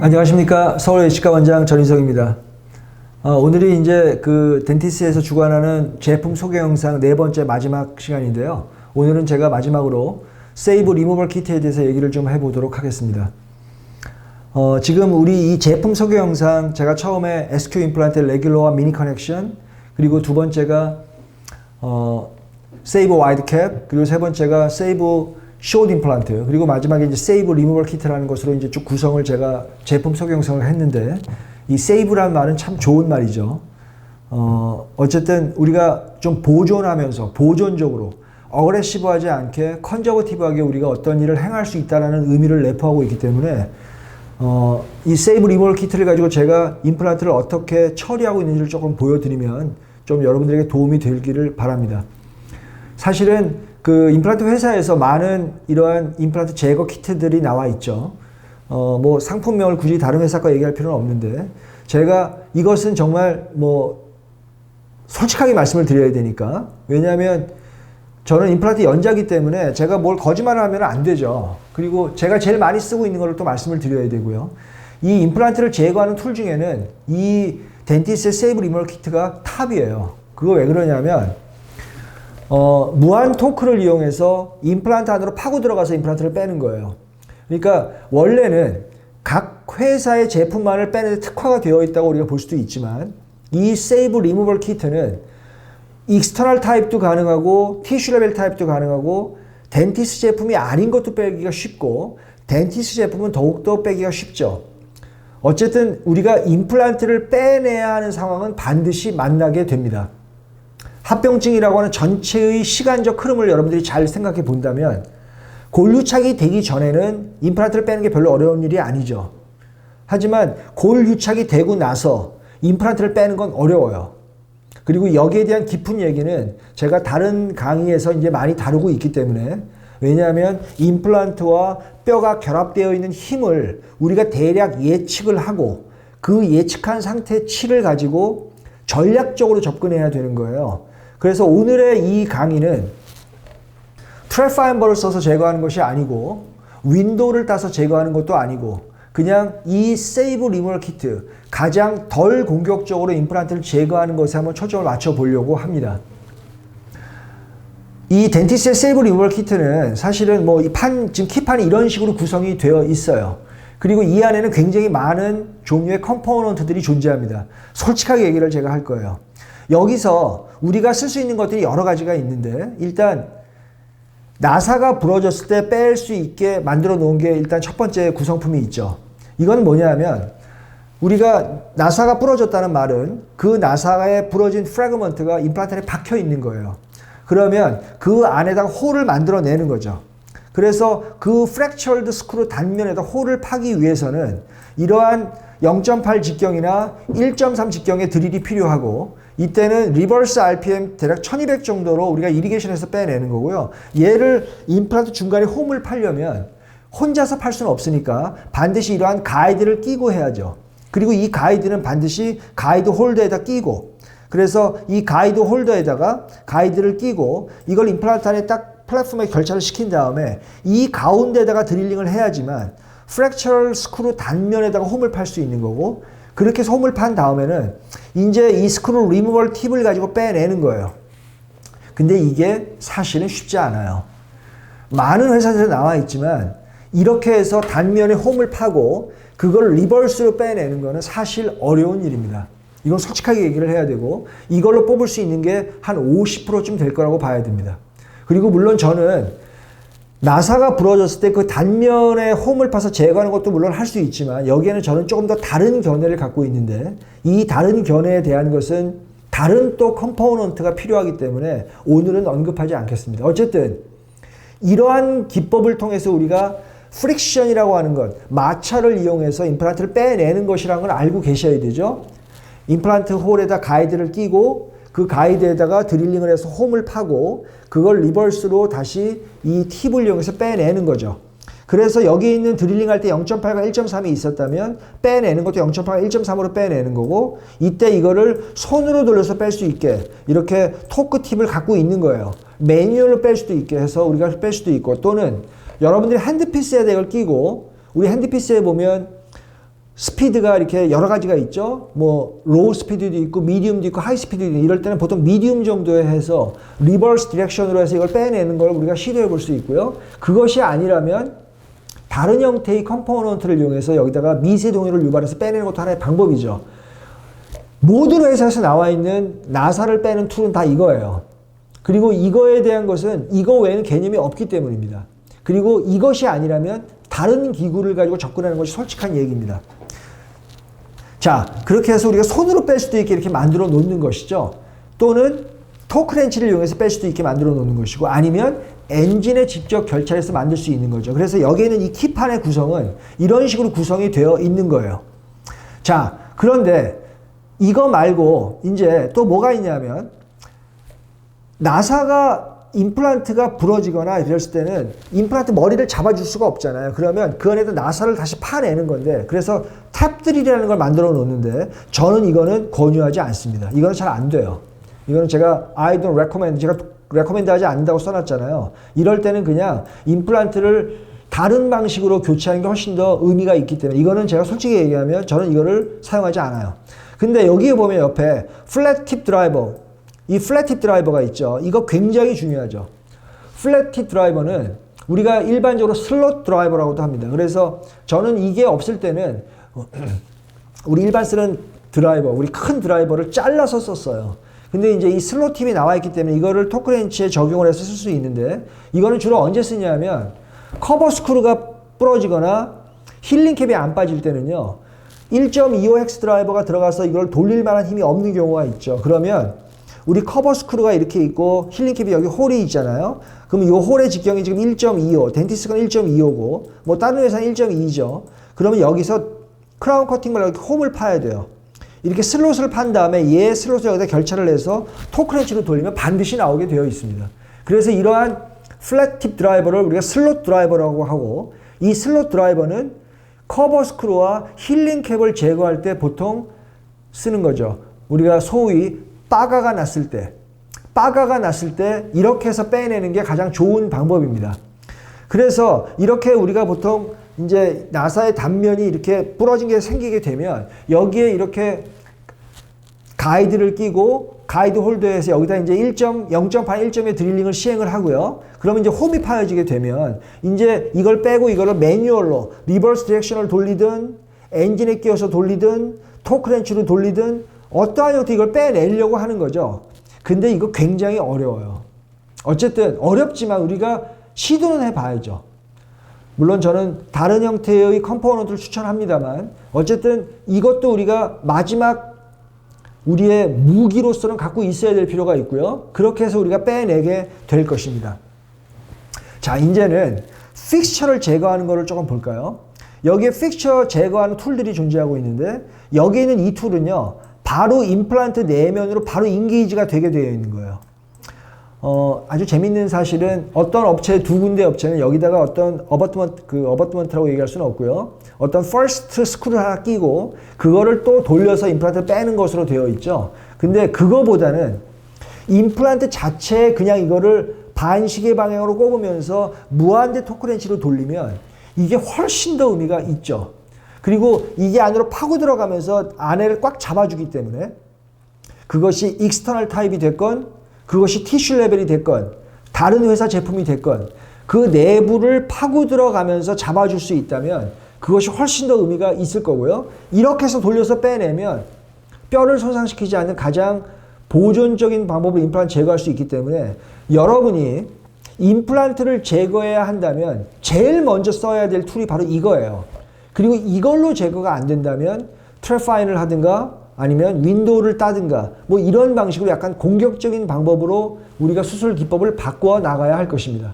안녕하십니까. 서울 H과 원장 전인석입니다. 오늘이 이제 그 덴티스에서 주관하는 제품 소개 영상 네 번째 마지막 시간인데요. 오늘은 제가 마지막으로 세이브 리무벌 키트에 대해서 얘기를 좀 해보도록 하겠습니다. 지금 우리 이 제품 소개 영상 제가 처음에 SQ 임플란트 레귤러와 미니 커넥션, 그리고 두 번째가 세이브 와이드 캡, 그리고 세 번째가 세이브 숏 임플란트, 그리고 마지막에 이제 세이브 리무벌 키트라는 것으로 이제 쭉 구성을 제가 제품 소개 영상을 했는데, 이 세이브라는 말은 참 좋은 말이죠. 어쨌든 우리가 좀 보존하면서 보존적으로 어그레시브하지 않게 컨저버티브하게 우리가 어떤 일을 행할 수 있다는 의미를 내포하고 있기 때문에 이 세이브 리무벌 키트를 가지고 제가 임플란트를 어떻게 처리하고 있는지를 조금 보여드리면 좀 여러분들에게 도움이 되기를 바랍니다. 사실은 그 임플란트 회사에서 많은 이러한 임플란트 제거 키트들이 나와 있죠. 뭐 상품명을 굳이 다른 회사 거 얘기할 필요는 없는데, 제가 이것은 정말 뭐 솔직하게 말씀을 드려야 되니까, 왜냐하면 저는 임플란트 연자기 때문에 제가 뭘 거짓말을 하면 안 되죠. 그리고 제가 제일 많이 쓰고 있는 걸 또 말씀을 드려야 되고요. 이 임플란트를 제거하는 툴 중에는 이 덴티스의 세이브 리무벌 키트가 탑이에요. 그거 왜 그러냐면 무한 토크를 이용해서 임플란트 안으로 파고 들어가서 임플란트를 빼는 거예요. 그러니까 원래는 각 회사의 제품만을 빼는데 특화가 되어 있다고 우리가 볼 수도 있지만, 이 세이브 리무벌 키트는 익스터널 타입도 가능하고 티슈 레벨 타입도 가능하고, 덴티스 제품이 아닌 것도 빼기가 쉽고, 덴티스 제품은 더욱더 빼기가 쉽죠. 어쨌든 우리가 임플란트를 빼내야 하는 상황은 반드시 만나게 됩니다. 합병증이라고 하는 전체의 시간적 흐름을 여러분들이 잘 생각해 본다면, 골유착이 되기 전에는 임플란트를 빼는 게 별로 어려운 일이 아니죠. 하지만 골유착이 되고 나서 임플란트를 빼는 건 어려워요. 그리고 여기에 대한 깊은 얘기는 제가 다른 강의에서 이제 많이 다루고 있기 때문에, 왜냐하면 임플란트와 뼈가 결합되어 있는 힘을 우리가 대략 예측을 하고, 그 예측한 상태치를 가지고 전략적으로 접근해야 되는 거예요. 그래서 오늘의 이 강의는 트랩파인버를 써서 제거하는 것이 아니고, 윈도우를 따서 제거하는 것도 아니고, 그냥 이 세이브 리무벌 키트, 가장 덜 공격적으로 임플란트를 제거하는 것에 한번 초점을 맞춰 보려고 합니다. 이 덴티스의 세이브 리무벌 키트는 사실은 뭐 지금 키판이 이런 식으로 구성이 되어 있어요. 그리고 이 안에는 굉장히 많은 종류의 컴포넌트들이 존재합니다. 솔직하게 얘기를 제가 할 거예요. 여기서 우리가 쓸 수 있는 것들이 여러 가지가 있는데, 일단 나사가 부러졌을 때 뺄 수 있게 만들어 놓은 게 일단 첫 번째 구성품이 있죠. 이건 뭐냐면, 우리가 나사가 부러졌다는 말은 그 나사에 부러진 프래그먼트가 임플란트 안에 박혀 있는 거예요. 그러면 그 안에다가 홀을 만들어내는 거죠. 그래서 그 프랙처드 스크루 단면에다 홀을 파기 위해서는 이러한 0.8 직경이나 1.3 직경의 드릴이 필요하고, 이때는 리버스 RPM 대략 1200 정도로 우리가 이리게이션해서 빼내는 거고요. 얘를 임플란트 중간에 홈을 팔려면 혼자서 팔 수는 없으니까 반드시 이러한 가이드를 끼고 해야죠. 그리고 이 가이드는 반드시 가이드 홀더에다 끼고, 그래서 이 가이드 홀더에다가 가이드를 끼고 이걸 임플란트 안에 딱 플랫폼에 결착을 시킨 다음에 이 가운데다가 드릴링을 해야지만 프랙처럴 스크루 단면에다가 홈을 팔 수 있는 거고, 그렇게 해서 홈을 판 다음에는 이제 이 스크루 리무벌 팁을 가지고 빼내는 거예요. 근데 이게 사실은 쉽지 않아요. 많은 회사들에 나와 있지만 이렇게 해서 단면에 홈을 파고 그걸 리버스로 빼내는 거는 사실 어려운 일입니다. 이건 솔직하게 얘기를 해야 되고, 이걸로 뽑을 수 있는 게 한 50%쯤 될 거라고 봐야 됩니다. 그리고 물론 저는 나사가 부러졌을 때 그 단면에 홈을 파서 제거하는 것도 물론 할 수 있지만, 여기에는 저는 조금 더 다른 견해를 갖고 있는데, 이 다른 견해에 대한 것은 다른 또 컴포넌트가 필요하기 때문에 오늘은 언급하지 않겠습니다. 어쨌든 이러한 기법을 통해서 우리가 프릭션이라고 하는 것, 마찰을 이용해서 임플란트를 빼내는 것이라는 걸 알고 계셔야 되죠. 임플란트 홀에다 가이드를 끼고 그 가이드에다가 드릴링을 해서 홈을 파고 그걸 리버스로 다시 이 팁을 이용해서 빼내는 거죠. 그래서 여기 있는 드릴링 할 때 0.8과 1.3이 있었다면 빼내는 것도 0.8과 1.3으로 빼내는 거고, 이때 이거를 손으로 돌려서 뺄 수 있게 이렇게 토크 팁을 갖고 있는 거예요. 매뉴얼로 뺄 수도 있게 해서 우리가 뺄 수도 있고, 또는 여러분들이 핸드피스에다 이걸 끼고, 우리 핸드피스에 보면 스피드가 이렇게 여러 가지가 있죠. 뭐 로우 스피드도 있고 미디움도 있고 하이 스피드도 있고 이럴 때는 보통 미디움 정도에 해서 리버스 디렉션으로 해서 이걸 빼내는 걸 우리가 시도해 볼 수 있고요. 그것이 아니라면 다른 형태의 컴포넌트를 이용해서 여기다가 미세 동요를 유발해서 빼내는 것도 하나의 방법이죠. 모든 회사에서 나와 있는 나사를 빼는 툴은 다 이거예요. 그리고 이거에 대한 것은 이거 외에는 개념이 없기 때문입니다. 그리고 이것이 아니라면 다른 기구를 가지고 접근하는 것이 솔직한 얘기입니다. 자, 그렇게 해서 우리가 손으로 뺄 수도 있게 이렇게 만들어 놓는 것이죠. 또는 토크렌치를 이용해서 뺄 수도 있게 만들어 놓는 것이고, 아니면 엔진에 직접 결착해서 만들 수 있는 거죠. 그래서 여기에는 이 키판의 구성은 이런 식으로 구성이 되어 있는 거예요. 자, 그런데 이거 말고 이제 또 뭐가 있냐면, 나사가 임플란트가 부러지거나 이랬을 때는 임플란트 머리를 잡아줄 수가 없잖아요. 그러면 그 안에다 나사를 다시 파내는 건데, 그래서 탭들이라는 걸 만들어 놓는데 저는 이거는 권유하지 않습니다. 이거는 잘 안 돼요. 이거는 제가 I don't recommend, 제가 recommend 하지 않는다고 써놨잖아요. 이럴 때는 그냥 임플란트를 다른 방식으로 교체하는 게 훨씬 더 의미가 있기 때문에 이거는 제가 솔직히 얘기하면 저는 이거를 사용하지 않아요. 근데 여기에 보면 옆에 플랫 팁 드라이버, 이 플랫 팁 드라이버가 있죠. 이거 굉장히 중요하죠. 플랫 팁 드라이버는 우리가 일반적으로 슬롯 드라이버라고도 합니다. 그래서 저는 이게 없을 때는 우리 일반 쓰는 드라이버, 우리 큰 드라이버를 잘라서 썼어요. 근데 이제 이 슬롯 팁이 나와 있기 때문에 이거를 토크렌치에 적용을 해서 쓸 수 있는데, 이거는 주로 언제 쓰냐면 커버 스크루가 부러지거나 힐링 캡이 안 빠질 때는요, 1.25 헥스 드라이버가 들어가서 이걸 돌릴 만한 힘이 없는 경우가 있죠. 그러면 우리 커버 스크루가 이렇게 있고 힐링 캡이 여기 홀이 있잖아요. 그러면 이 홀의 직경이 지금 1.25, 덴티스트는 1.25고 뭐 다른 회사는 1.2죠. 그러면 여기서 크라운 커팅 말고 이렇게 홈을 파야 돼요. 이렇게 슬롯을 판 다음에 얘 슬롯을 여기다 결착을 해서 토크렌치로 돌리면 반드시 나오게 되어 있습니다. 그래서 이러한 플랫 팁 드라이버를 우리가 슬롯 드라이버라고 하고, 이 슬롯 드라이버는 커버 스크루와 힐링 캡을 제거할 때 보통 쓰는 거죠. 우리가 소위 빠가가 났을 때 이렇게 해서 빼내는 게 가장 좋은 방법입니다. 그래서 이렇게 우리가 보통 이제 나사의 단면이 이렇게 부러진 게 생기게 되면 여기에 이렇게 가이드를 끼고 가이드 홀더에서 여기다 이제 0.8, 1.의 드릴링을 시행을 하고요. 그러면 이제 홈이 파여지게 되면 이제 이걸 빼고 이거를 매뉴얼로 리버스 디렉션을 돌리든 엔진에 끼워서 돌리든 토크렌치로 돌리든 어떠한 형태 이걸 빼내려고 하는 거죠. 근데 이거 굉장히 어려워요. 어쨌든 어렵지만 우리가 시도는 해봐야죠. 물론 저는 다른 형태의 컴포넌트를 추천합니다만 어쨌든 이것도 우리가 마지막 우리의 무기로서는 갖고 있어야 될 필요가 있고요. 그렇게 해서 우리가 빼내게 될 것입니다. 자, 이제는 픽스처를 제거하는 거를 조금 볼까요? 여기에 픽스처 제거하는 툴들이 존재하고 있는데 여기 있는 이 툴은요, 바로 임플란트 내면으로 바로 인게이지가 되게 되어 있는 거예요. 아주 재밌는 사실은 어떤 업체, 두 군데 업체는 여기다가 어떤 어버트먼트라고 얘기할 수는 없고요. 어떤 퍼스트 스크루를 하나 끼고 그거를 또 돌려서 임플란트를 빼는 것으로 되어 있죠. 근데 그거보다는 임플란트 자체에 그냥 이거를 반시계 방향으로 꼽으면서 무한대 토크렌치로 돌리면 이게 훨씬 더 의미가 있죠. 그리고 이게 안으로 파고 들어가면서 안에를 꽉 잡아주기 때문에 그것이 익스터널 타입이 됐건 그것이 티슈 레벨이 됐건 다른 회사 제품이 됐건 그 내부를 파고 들어가면서 잡아줄 수 있다면 그것이 훨씬 더 의미가 있을 거고요. 이렇게 해서 돌려서 빼내면 뼈를 손상시키지 않는 가장 보존적인 방법으로 임플란트 제거할 수 있기 때문에 여러분이 임플란트를 제거해야 한다면 제일 먼저 써야 될 툴이 바로 이거예요. 그리고 이걸로 제거가 안 된다면 트래파인을 하든가 아니면 윈도우를 따든가 뭐 이런 방식으로 약간 공격적인 방법으로 우리가 수술 기법을 바꿔 나가야 할 것입니다.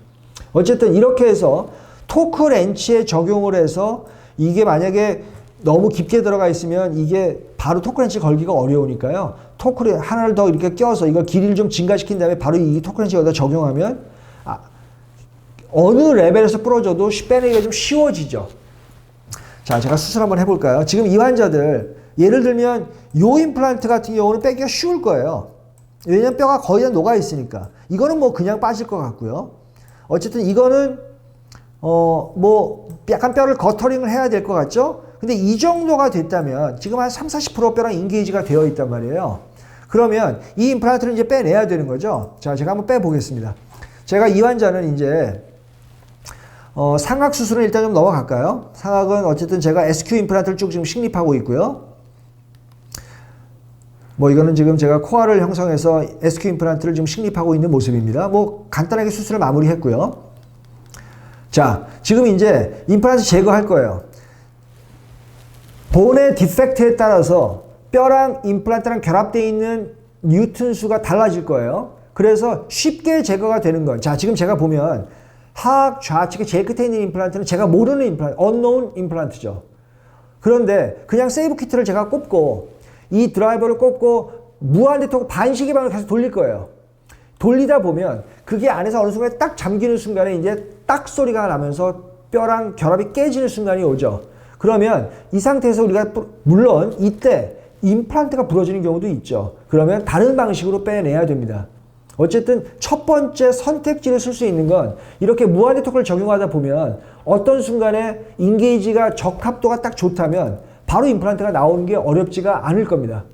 어쨌든 이렇게 해서 토크 렌치에 적용을 해서 이게 만약에 너무 깊게 들어가 있으면 이게 바로 토크 렌치 걸기가 어려우니까요. 토크를 하나를 더 이렇게 껴서 이걸 길이를 좀 증가시킨 다음에 바로 이 토크 렌치 여기다 적용하면 어느 레벨에서 부러져도 빼내기가 좀 쉬워지죠. 자, 제가 수술 한번 해볼까요? 지금 이 환자들 예를 들면 요 임플란트 같은 경우는 빼기가 쉬울 거예요. 왜냐면 뼈가 거의 다 녹아 있으니까. 이거는 뭐 그냥 빠질 것 같고요. 어쨌든 이거는 뭐 약간 뼈를 거터링을 해야 될 것 같죠? 근데 이 정도가 됐다면 지금 한 30-40% 뼈랑 인게이지가 되어 있단 말이에요. 그러면 이 임플란트를 이제 빼내야 되는 거죠. 자, 제가 한번 빼보겠습니다. 제가 이 환자는 이제 상악 수술은 일단 좀 넘어갈까요? 상악은 어쨌든 제가 SQ 임플란트를 쭉 지금 식립하고 있고요. 뭐 이거는 지금 제가 코아를 형성해서 SQ 임플란트를 지금 식립하고 있는 모습입니다. 뭐 간단하게 수술을 마무리했고요. 자, 지금 이제 임플란트 제거할 거예요. 본의 디펙트에 따라서 뼈랑 임플란트랑 결합되어 있는 뉴튼 수가 달라질 거예요. 그래서 쉽게 제거가 되는 거예요. 자, 지금 제가 보면 하악 좌측에 제일 끝에 있는 임플란트는 제가 모르는 임플란트, unknown 임플란트죠. 그런데 그냥 세이브 키트를 제가 꼽고 이 드라이버를 꼽고 무한대통 반시계 방향으로 계속 돌릴 거예요. 돌리다 보면 그게 안에서 어느 순간에 딱 잠기는 순간에 이제 딱 소리가 나면서 뼈랑 결합이 깨지는 순간이 오죠. 그러면 이 상태에서 우리가 물론 이때 임플란트가 부러지는 경우도 있죠. 그러면 다른 방식으로 빼내야 됩니다. 어쨌든 첫 번째 선택지를 쓸 수 있는 건 이렇게 무한대토크를 적용하다 보면 어떤 순간에 인게이지가 적합도가 딱 좋다면 바로 임플란트가 나오는 게 어렵지가 않을 겁니다.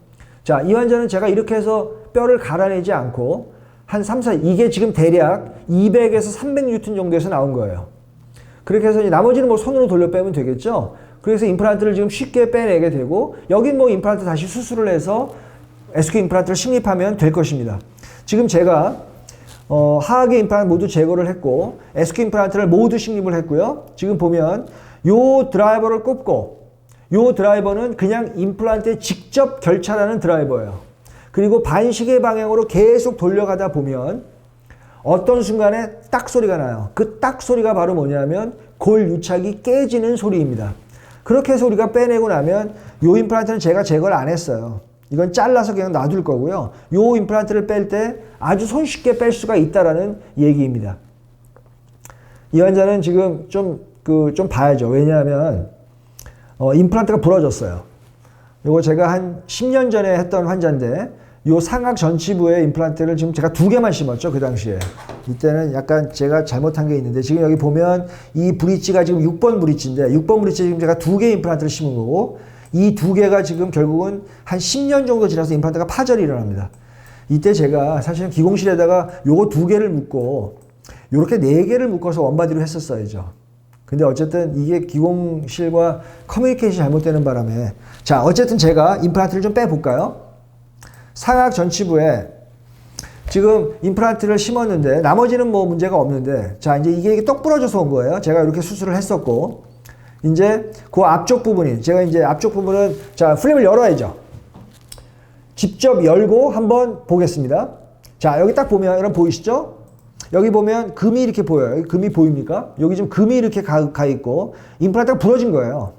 자, 이 환자는 제가 이렇게 해서 뼈를 갈아내지 않고 한 3, 4, 이게 지금 대략 200에서 300뉴턴 정도에서 나온 거예요. 그렇게 해서 이제 나머지는 뭐 손으로 돌려 빼면 되겠죠. 그래서 임플란트를 지금 쉽게 빼내게 되고 여긴 뭐 임플란트 다시 수술을 해서 SQ 임플란트를 식립하면 될 것입니다. 지금 제가 하악의 임플란트 모두 제거를 했고 SQ 임플란트를 모두 식립을 했고요. 지금 보면 요 드라이버를 꼽고 요 드라이버는 그냥 임플란트에 직접 결착하는 드라이버예요. 그리고 반시계 방향으로 계속 돌려가다 보면 어떤 순간에 딱 소리가 나요. 그 딱 소리가 바로 뭐냐면 골 유착이 깨지는 소리입니다. 그렇게 해서 우리가 빼내고 나면 요 임플란트는 제가 제거를 안 했어요. 이건 잘라서 그냥 놔둘 거고요. 요 임플란트를 뺄 때 아주 손쉽게 뺄 수가 있다라는 얘기입니다. 이 환자는 지금 좀 봐야죠. 왜냐하면 임플란트가 부러졌어요. 요거 제가 한 10년 전에 했던 환자인데 요 상악 전치부에 임플란트를 지금 제가 2개만 심었죠. 그 당시에. 이때는 약간 제가 잘못한 게 있는데 지금 여기 보면 이 브릿지가 지금 6번 브릿지인데 6번 브릿지 지금 제가 2개 임플란트를 심은 거고 이 2개가 지금 결국은 한 10년 정도 지나서 임플란트가 파절이 일어납니다. 이때 제가 사실은 기공실에다가 요거 2개를 묶고 요렇게 4개를 묶어서 원바디로 했었어야죠. 근데 어쨌든 이게 기공실과 커뮤니케이션이 잘못되는 바람에 자, 어쨌든 제가 임플란트를 좀 빼볼까요? 상악 전치부에 지금 임플란트를 심었는데 나머지는 뭐 문제가 없는데 자, 이제 이게 떡 부러져서 온 거예요. 제가 이렇게 수술을 했었고 이제 그 앞쪽 부분이 제가 이제 앞쪽 부분은 자, 플립을 열어야죠. 직접 열고 한번 보겠습니다. 자, 여기 딱 보면 여러분 보이시죠? 여기 보면 금이 이렇게 보여요. 여기 금이 보입니까? 여기 지금 금이 이렇게 가 있고 임플란트가 부러진 거예요.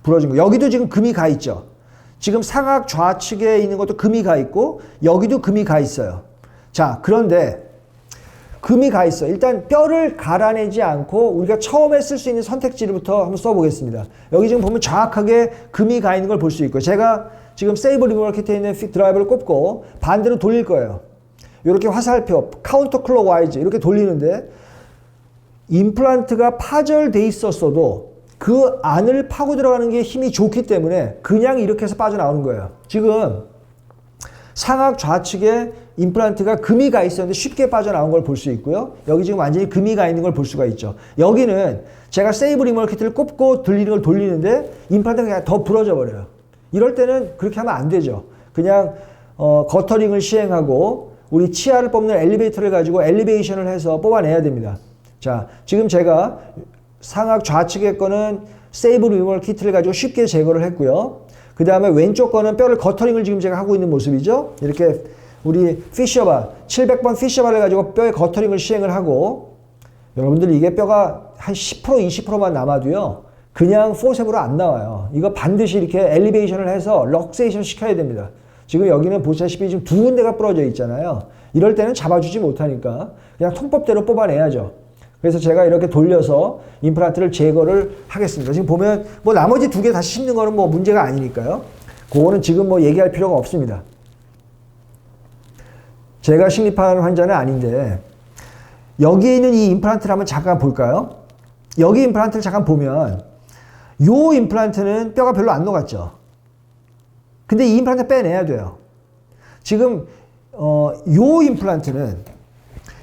부러진 거. 여기도 지금 금이 가 있죠. 지금 상악 좌측에 있는 것도 금이 가 있고 여기도 금이 가 있어요. 자, 그런데 금이 가 있어. 일단 뼈를 갈아내지 않고 우리가 처음에 쓸 수 있는 선택지부터 한번 써보겠습니다. 여기 지금 보면 정확하게 금이 가 있는 걸 볼 수 있고요. 제가 지금 세이브 리무럴 키트에 있는 드라이버를 꼽고 반대로 돌릴 거예요. 이렇게 화살표, 카운터 클록와이즈 이렇게 돌리는데 임플란트가 파절돼 있었어도 그 안을 파고 들어가는 게 힘이 좋기 때문에 그냥 이렇게 해서 빠져나오는 거예요. 지금 상악 좌측에 임플란트가 금이 가 있었는데 쉽게 빠져나온 걸 볼 수 있고요. 여기 지금 완전히 금이 가 있는 걸 볼 수가 있죠. 여기는 제가 세이브 리무럴 키트를 꼽고 돌리는 걸 돌리는데 임플란트가 그냥 더 부러져 버려요. 이럴 때는 그렇게 하면 안 되죠. 그냥 거터링을 시행하고 우리 치아를 뽑는 엘리베이터를 가지고 엘리베이션을 해서 뽑아내야 됩니다. 자, 지금 제가 상악 좌측의 거는 세이브 리무럴 키트를 가지고 쉽게 제거를 했고요. 그 다음에 왼쪽 거는 뼈를 거터링을 지금 제가 하고 있는 모습이죠. 이렇게 우리 피셔바, 700번 피셔바를 가지고 뼈에 거터링을 시행을 하고 여러분들 이게 뼈가 한 10%, 20%만 남아도요. 그냥 포셉으로 안 나와요. 이거 반드시 이렇게 엘리베이션을 해서 럭세이션 시켜야 됩니다. 지금 여기는 보시다시피 지금 2군데가 부러져 있잖아요. 이럴 때는 잡아주지 못하니까 그냥 통법대로 뽑아내야죠. 그래서 제가 이렇게 돌려서 임플란트를 제거를 하겠습니다. 지금 보면 뭐 나머지 2개 다시 심는 거는 뭐 문제가 아니니까요. 그거는 지금 뭐 얘기할 필요가 없습니다. 제가 식립한 환자는 아닌데 여기에 있는 이 임플란트를 한번 잠깐 볼까요? 여기 임플란트를 잠깐 보면 요 임플란트는 뼈가 별로 안 녹았죠. 근데 이 임플란트 빼내야 돼요. 지금 요 임플란트는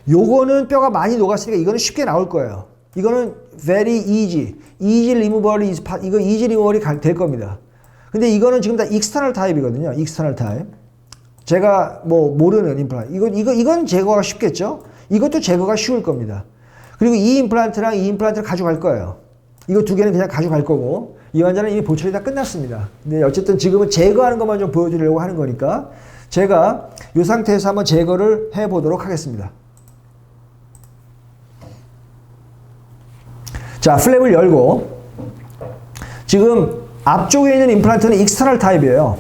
요거는 뼈가 많이 녹았으니까 이거는 쉽게 나올 거예요. 이거는 very easy removal 이거 easy removal이 될 겁니다. 근데 이거는 지금 다 external 타입이거든요. external 타입. 제가 뭐 모르는 임플란트. 이건 제거가 쉽겠죠? 이것도 제거가 쉬울 겁니다. 그리고 이 임플란트랑 이 임플란트를 가져갈 거예요. 이거 두 개는 그냥 가져갈 거고, 이 환자는 이미 보철이 다 끝났습니다. 근데 어쨌든 지금은 제거하는 것만 좀 보여드리려고 하는 거니까 제가 이 상태에서 한번 제거를 해 보도록 하겠습니다. 자, 플랩을 열고, 지금 앞쪽에 있는 임플란트는 익스터널 타입이에요.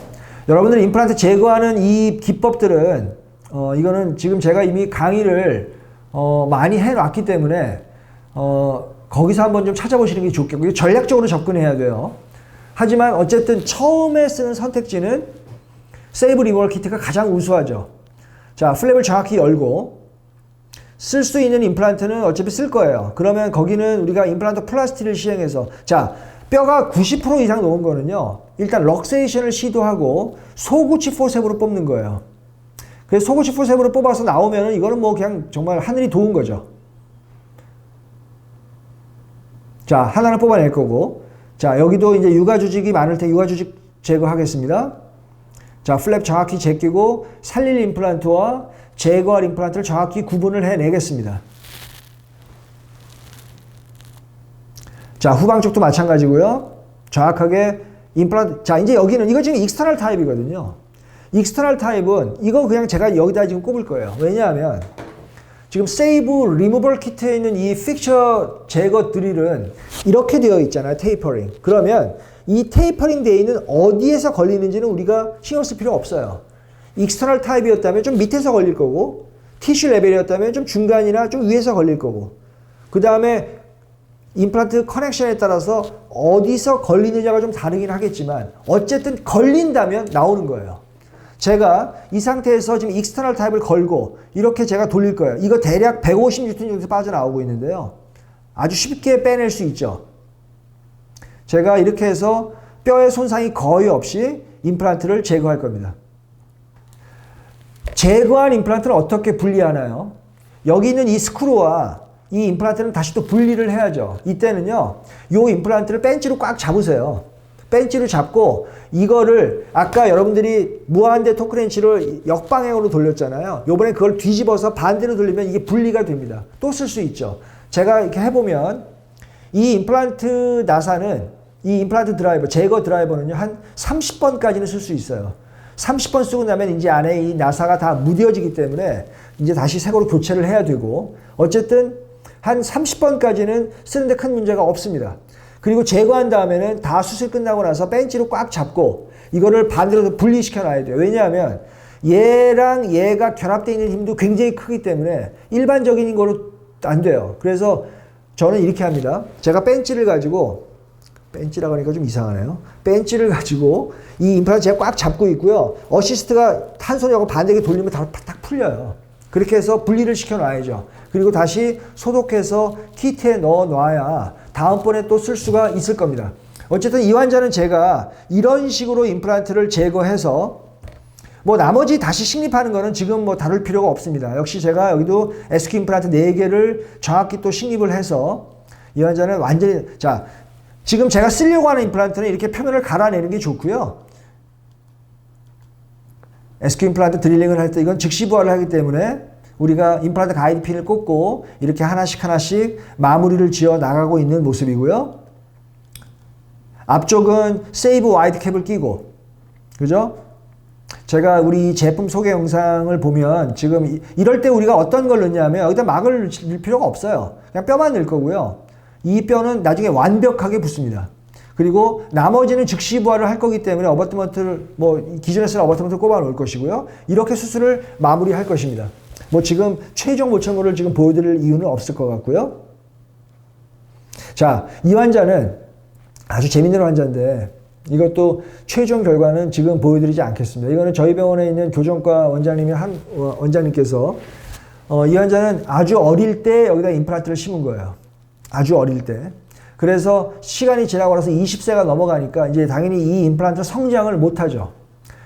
여러분들 임플란트 제거하는 이 기법들은 이거는 지금 제가 이미 강의를 많이 해놨기 때문에 거기서 한번 좀 찾아보시는 게 좋겠고요. 전략적으로 접근해야 돼요. 하지만 어쨌든 처음에 쓰는 선택지는 세이브 리모럴 키트가 가장 우수하죠. 자, 플랩을 정확히 열고 쓸 수 있는 임플란트는 어차피 쓸 거예요. 그러면 거기는 우리가 임플란트 플라스티를 시행해서, 자, 뼈가 90% 이상 녹은 거는요, 일단 럭세이션을 시도하고 소구치 포셉으로 뽑는 거예요. 그래서 소구치 포셉으로 뽑아서 나오면은 이거는 뭐 그냥 정말 하늘이 도운 거죠. 자, 하나는 뽑아낼 거고, 자, 여기도 이제 육아조직이 많을 테 육아조직 제거하겠습니다. 자, 플랩 정확히 제끼고 살릴 임플란트와 제거할 임플란트를 정확히 구분을 해내겠습니다. 자, 후방 쪽도 마찬가지고요. 정확하게 임플란트. 자, 이제 여기는 이거 지금 익스터널 타입이거든요. 익스터널 타입은 이거 그냥 제가 여기다 지금 꼽을 거예요. 왜냐하면 지금 세이브 리무벌 키트에 있는 이 픽처 제거 드릴은 이렇게 되어 있잖아요. 테이퍼링. 그러면 이 테이퍼링 되어 있는 어디에서 걸리는지는 우리가 신경 쓸 필요 없어요. 익스터널 타입이었다면 좀 밑에서 걸릴 거고, 티슈 레벨이었다면 좀 중간이나 좀 위에서 걸릴 거고, 그 다음에 임플란트 커넥션에 따라서 어디서 걸리느냐가 좀 다르긴 하겠지만 어쨌든 걸린다면 나오는 거예요. 제가 이 상태에서 지금 익스터널 타입을 걸고 이렇게 제가 돌릴 거예요. 이거 대략 150N 정도 빠져나오고 있는데요. 아주 쉽게 빼낼 수 있죠. 제가 이렇게 해서 뼈의 손상이 거의 없이 임플란트를 제거할 겁니다. 제거한 임플란트를 어떻게 분리하나요? 여기 있는 이 스크루와 이 임플란트는 다시 또 분리를 해야죠. 이때는요, 이 임플란트를 벤치로 꽉 잡으세요. 벤치를 잡고 이거를 아까 여러분들이 무한대 토크렌치를 역방향으로 돌렸잖아요. 요번에 그걸 뒤집어서 반대로 돌리면 이게 분리가 됩니다. 또 쓸 수 있죠. 제가 이렇게 해보면 이 임플란트 나사는, 이 임플란트 드라이버, 제거 드라이버는요, 한 30번까지는 쓸 수 있어요. 30번 쓰고 나면 이제 안에 이 나사가 다 무뎌지기 때문에 이제 다시 새 거로 교체를 해야 되고, 어쨌든 한 30번까지는 쓰는데 큰 문제가 없습니다. 그리고 제거한 다음에는 다 수술 끝나고 나서 벤치로 꽉 잡고 이거를 반대로 분리시켜 놔야 돼요. 왜냐하면 얘랑 얘가 결합되어 있는 힘도 굉장히 크기 때문에 일반적인 거로 안 돼요. 그래서 저는 이렇게 합니다. 제가 벤치를 가지고, 벤치라고 하니까 좀 이상하네요. 벤치를 가지고 이 임플란트 제가 꽉 잡고 있고요. 어시스트가 한 손하고 반대게 돌리면 다 딱 풀려요. 그렇게 해서 분리를 시켜 놔야죠. 그리고 다시 소독해서 키트에 넣어 놔야 다음번에 또 쓸 수가 있을 겁니다. 어쨌든 이 환자는 제가 이런 식으로 임플란트를 제거해서 뭐 나머지 다시 식립하는 거는 지금 뭐 다룰 필요가 없습니다. 역시 제가 여기도 SQ 임플란트 4개를 정확히 또 식립을 해서 이 환자는 완전히, 자, 지금 제가 쓰려고 하는 임플란트는 이렇게 표면을 갈아내는 게 좋고요. SQ 임플란트 드릴링을 할 때 이건 즉시 부하를 하기 때문에 우리가 임플란트 가이드핀을 꽂고 이렇게 하나씩 마무리를 지어 나가고 있는 모습이고요. 앞쪽은 세이브 와이드 캡을 끼고, 그죠? 제가 우리 제품 소개 영상을 보면 지금 이럴 때 우리가 어떤 걸 넣냐면 여기다 막을 넣을 필요가 없어요. 그냥 뼈만 넣을 거고요. 이 뼈는 나중에 완벽하게 붙습니다. 그리고 나머지는 즉시 부하를 할 거기 때문에 어버트먼트를, 뭐 기존에 쓰는 어버트먼트를 꼽아 놓을 것이고요. 이렇게 수술을 마무리할 것입니다. 뭐 지금 최종 모청물을 지금 보여드릴 이유는 없을 것 같고요. 자, 이 환자는 아주 재밌는 환자인데 이것도 최종 결과는 지금 보여드리지 않겠습니다. 이거는 저희 병원에 있는 교정과 원장님께서 이 환자는 아주 어릴 때 여기다 임플란트를 심은 거예요. 아주 어릴 때. 그래서 시간이 지나고 나서 20세가 넘어가니까 이제 당연히 이 임플란트 성장을 못하죠.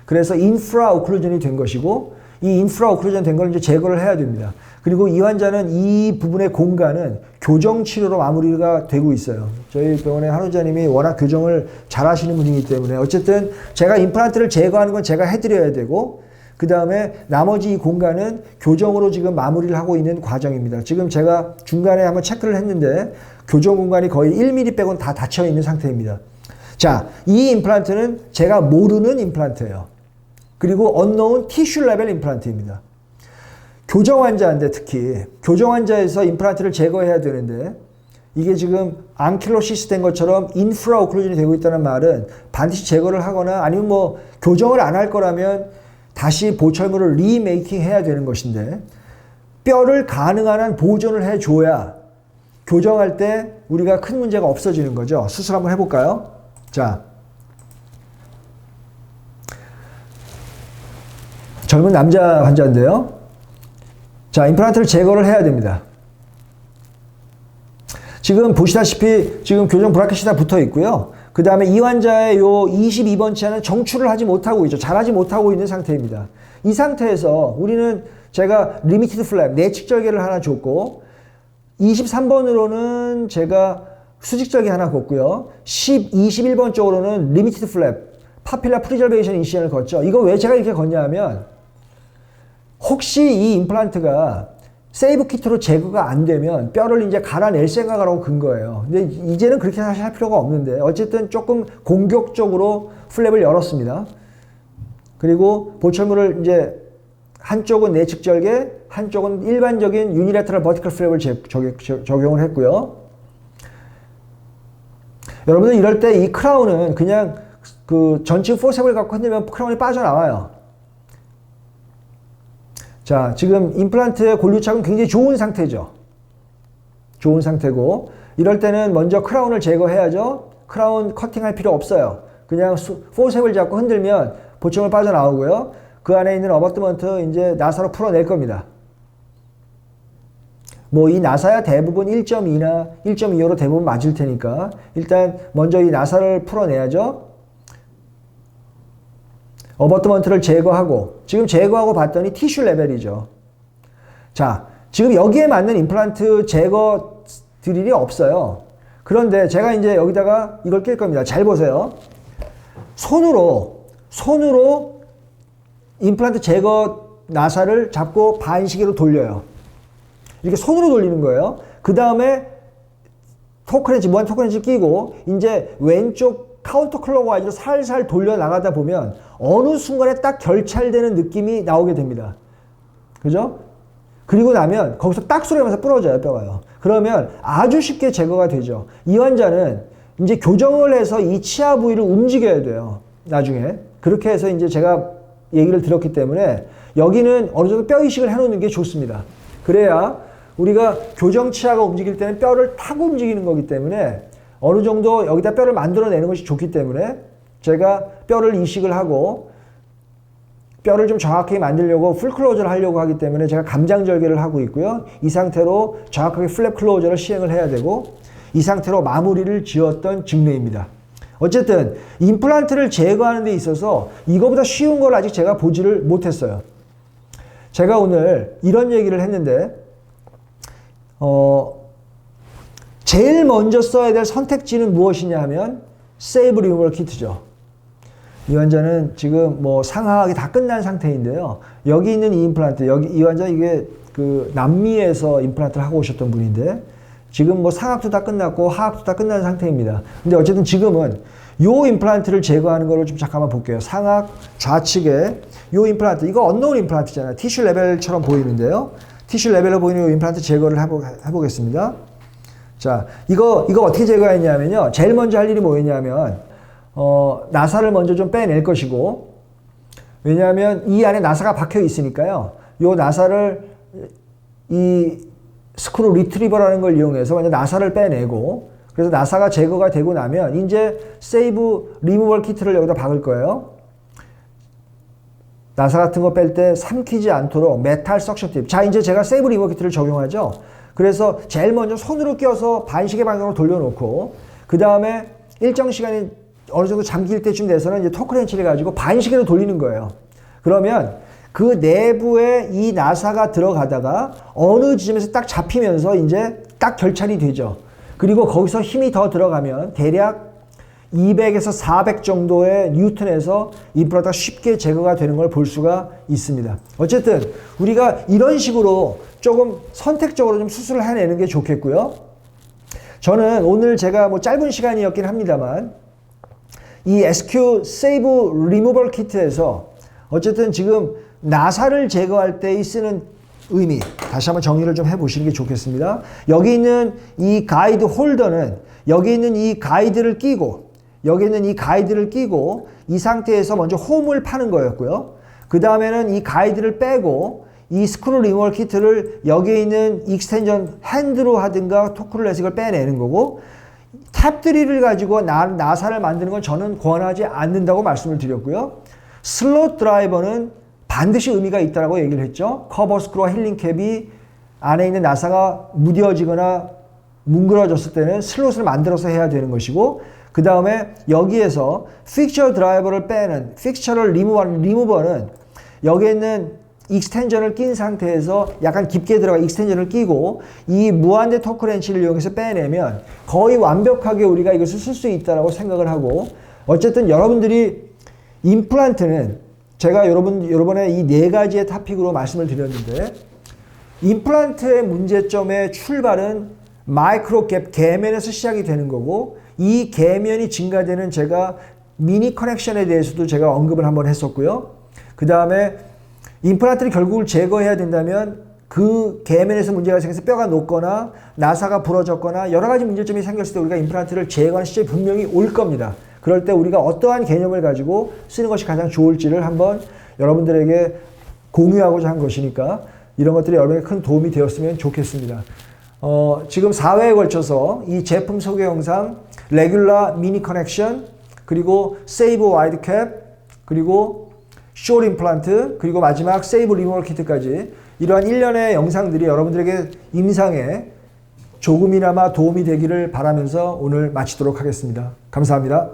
그래서 인프라 오클루전이 된 것이고, 이 인프라 오클루전 된 걸 이제 제거를 해야 됩니다. 그리고 이 환자는 이 부분의 공간은 교정 치료로 마무리가 되고 있어요. 저희 병원의 한의사님이 워낙 교정을 잘 하시는 분이기 때문에 어쨌든 제가 임플란트를 제거하는 건 제가 해드려야 되고, 그 다음에 나머지 이 공간은 교정으로 지금 마무리를 하고 있는 과정입니다. 지금 제가 중간에 한번 체크를 했는데 교정 공간이 거의 1mm 빼고는 다 닫혀 있는 상태입니다. 자, 이 임플란트는 제가 모르는 임플란트예요. 그리고 unknown tissue level 임플란트입니다. 교정 환자인데, 특히 교정 환자에서 임플란트를 제거해야 되는데 이게 지금 안킬로시스 된 것처럼 인프라 오클루전이 되고 있다는 말은 반드시 제거를 하거나 아니면 뭐 교정을 안 할 거라면 다시 보철물을 리메이킹 해야 되는 것인데, 뼈를 가능한 한 보존을 해줘야 교정할 때 우리가 큰 문제가 없어지는 거죠. 수술 한번 해볼까요? 자, 젊은 남자 환자인데요. 자, 임플란트를 제거를 해야 됩니다. 지금 보시다시피 지금 교정 브라켓이 다 붙어 있고요. 그 다음에 이 환자의 요 22번 치아는 정출을 하지 못하고 있죠. 잘하지 못하고 있는 상태입니다. 이 상태에서 우리는 제가 리미티드 플랩, 내측절개를 하나 줬고, 23번으로는 제가 수직절개 하나 걷고요. 21번 쪽으로는 리미티드 플랩, 파필라 프리저베이션 인시전을 걷죠. 이거 왜 제가 이렇게 걷냐 하면, 혹시 이 임플란트가 세이브 키트로 제거가 안 되면 뼈를 이제 갈아낼 생각을 하고 근 거예요. 근데 이제는 그렇게 사실 할 필요가 없는데, 어쨌든 조금 공격적으로 플랩을 열었습니다. 그리고 보철물을 이제 한쪽은 내측절개, 한쪽은 일반적인 유니래터럴 버티컬 플랩을 적용을 했고요. 여러분들 이럴 때 이 크라운은 그냥 그 전치 포셉을 갖고 흔들면 크라운이 빠져나와요. 자, 지금 임플란트의 골류착은 굉장히 좋은 상태죠. 좋은 상태고, 이럴 때는 먼저 크라운을 제거해야죠. 크라운 커팅할 필요 없어요. 그냥 포셉을 잡고 흔들면 보철물 빠져나오고요. 그 안에 있는 어버트먼트 이제 나사로 풀어낼 겁니다. 뭐 이 나사야 대부분 1.2나 1.25로 대부분 맞을 테니까 일단 먼저 이 나사를 풀어내야죠. 어버트먼트를 제거하고, 지금 제거하고 봤더니 티슈 레벨이죠. 자, 지금 여기에 맞는 임플란트 제거 드릴이 없어요. 그런데 제가 이제 여기다가 이걸 낄 겁니다. 잘 보세요. 손으로 임플란트 제거 나사를 잡고 반시계로 돌려요. 이렇게 손으로 돌리는 거예요. 그 다음에 무한 토크렌치 끼고 이제 왼쪽 카운터 클로크와이즈로 살살 돌려 나가다 보면 어느 순간에 딱 결찰되는 느낌이 나오게 됩니다. 그죠? 그리고 나면 거기서 딱 소리가 나면서 부러져요, 뼈가요. 그러면 아주 쉽게 제거가 되죠. 이 환자는 이제 교정을 해서 이 치아 부위를 움직여야 돼요, 나중에. 그렇게 해서 이제 제가 얘기를 들었기 때문에 여기는 어느 정도 뼈 이식을 해놓는 게 좋습니다. 그래야 우리가 교정 치아가 움직일 때는 뼈를 타고 움직이는 거기 때문에 어느 정도 여기다 뼈를 만들어내는 것이 좋기 때문에 제가 뼈를 이식을 하고 뼈를 좀 정확하게 만들려고 풀 클로저를 하려고 하기 때문에 제가 감장절개를 하고 있고요. 이 상태로 정확하게 플랩 클로저를 시행을 해야 되고, 이 상태로 마무리를 지었던 증례입니다. 어쨌든 임플란트를 제거하는 데 있어서 이거보다 쉬운 걸 아직 제가 보지를 못했어요. 제가 오늘 이런 얘기를 했는데 제일 먼저 써야 될 선택지는 무엇이냐 하면 세이브 리무벌 키트죠. 이 환자는 지금 뭐 상하학이 다 끝난 상태인데요. 여기 있는 이 임플란트, 이 환자 이게 그 남미에서 임플란트를 하고 오셨던 분인데 지금 뭐 상학도 다 끝났고 하학도 다 끝난 상태입니다. 근데 어쨌든 지금은 요 임플란트를 제거하는 거를 좀 잠깐만 볼게요. 상악 좌측에 요 임플란트, 이거 언노운 임플란트잖아요. 티슈 레벨처럼 보이는데요. 티슈 레벨로 보이는 요 임플란트 제거를 해보겠습니다. 자, 이거 어떻게 제거했냐면요. 제일 먼저 할 일이 뭐였냐면, 나사를 먼저 좀 빼낼 것이고, 왜냐하면 이 안에 나사가 박혀 있으니까요. 요 나사를 이 스크루 리트리버라는 걸 이용해서 먼저 나사를 빼내고, 그래서 나사가 제거가 되고 나면 이제 세이브 리무벌 키트를 여기다 박을 거예요. 나사 같은 거 뺄 때 삼키지 않도록 메탈 석션 팁. 자, 이제 제가 세이브 리무벌 키트를 적용하죠. 그래서 제일 먼저 손으로 껴서 반시계 방향으로 돌려놓고 그 다음에 일정 시간이 어느 정도 잠길 때쯤 돼서는 이제 토크렌치를 가지고 반시계로 돌리는 거예요. 그러면 그 내부에 이 나사가 들어가다가 어느 지점에서 딱 잡히면서 이제 딱 결착이 되죠. 그리고 거기서 힘이 더 들어가면 대략 200에서 400 정도의 뉴턴에서 임플란트가 쉽게 제거가 되는 걸 볼 수가 있습니다. 어쨌든 우리가 이런 식으로 조금 선택적으로 좀 수술을 해내는 게 좋겠고요. 저는 오늘 제가 뭐 짧은 시간이었긴 합니다만 이 SQ 세이브 리무벌 키트에서 어쨌든 지금 나사를 제거할 때 쓰는 의미 다시 한번 정리를 좀 해보시는 게 좋겠습니다. 여기 있는 이 가이드 홀더는 여기 있는 이 가이드를 끼고 이 상태에서 먼저 홈을 파는 거였고요. 그 다음에는 이 가이드를 빼고 이 스크루 리무벌 키트를 여기에 있는 익스텐전 핸드로 하든가 토크를 해서 이걸 빼내는 거고 탭3를 가지고 나사를 만드는 건 저는 권하지 않는다고 말씀을 드렸고요. 슬롯 드라이버는 반드시 의미가 있다고 얘기를 했죠. 커버 스크루와 힐링 캡이 안에 있는 나사가 무뎌지거나 뭉그러졌을 때는 슬롯을 만들어서 해야 되는 것이고 그 다음에 여기에서 픽처 드라이버를 빼는 픽처를 리무버는 여기에 있는 익스텐전을 낀 상태에서 약간 깊게 들어가 익스텐전을 끼고 이 무한대 토크렌치를 이용해서 빼내면 거의 완벽하게 우리가 이것을 쓸 수 있다고 생각을 하고 어쨌든 여러분들이 임플란트는 제가 여러분의 이 네 가지의 토픽으로 말씀을 드렸는데 임플란트의 문제점의 출발은 마이크로 갭, 계면에서 시작이 되는 거고 이 계면이 증가되는 제가 미니 커넥션에 대해서도 제가 언급을 한번 했었고요. 그 다음에 임플란트를 결국을 제거해야 된다면 그 계면에서 문제가 생겨서 뼈가 녹거나 나사가 부러졌거나 여러 가지 문제점이 생겼을 때 우리가 임플란트를 제거하는 시점이 분명히 올 겁니다. 그럴 때 우리가 어떠한 개념을 가지고 쓰는 것이 가장 좋을지를 한번 여러분들에게 공유하고자 한 것이니까 이런 것들이 여러분에게 큰 도움이 되었으면 좋겠습니다. 지금 4회에 걸쳐서 이 제품 소개 영상 레귤라 미니 커넥션 그리고 세이브 와이드 캡 그리고 숏 임플란트 그리고 마지막 세이브 리무벌 키트까지 이러한 일련의 영상들이 여러분들에게 임상에 조금이나마 도움이 되기를 바라면서 오늘 마치도록 하겠습니다. 감사합니다.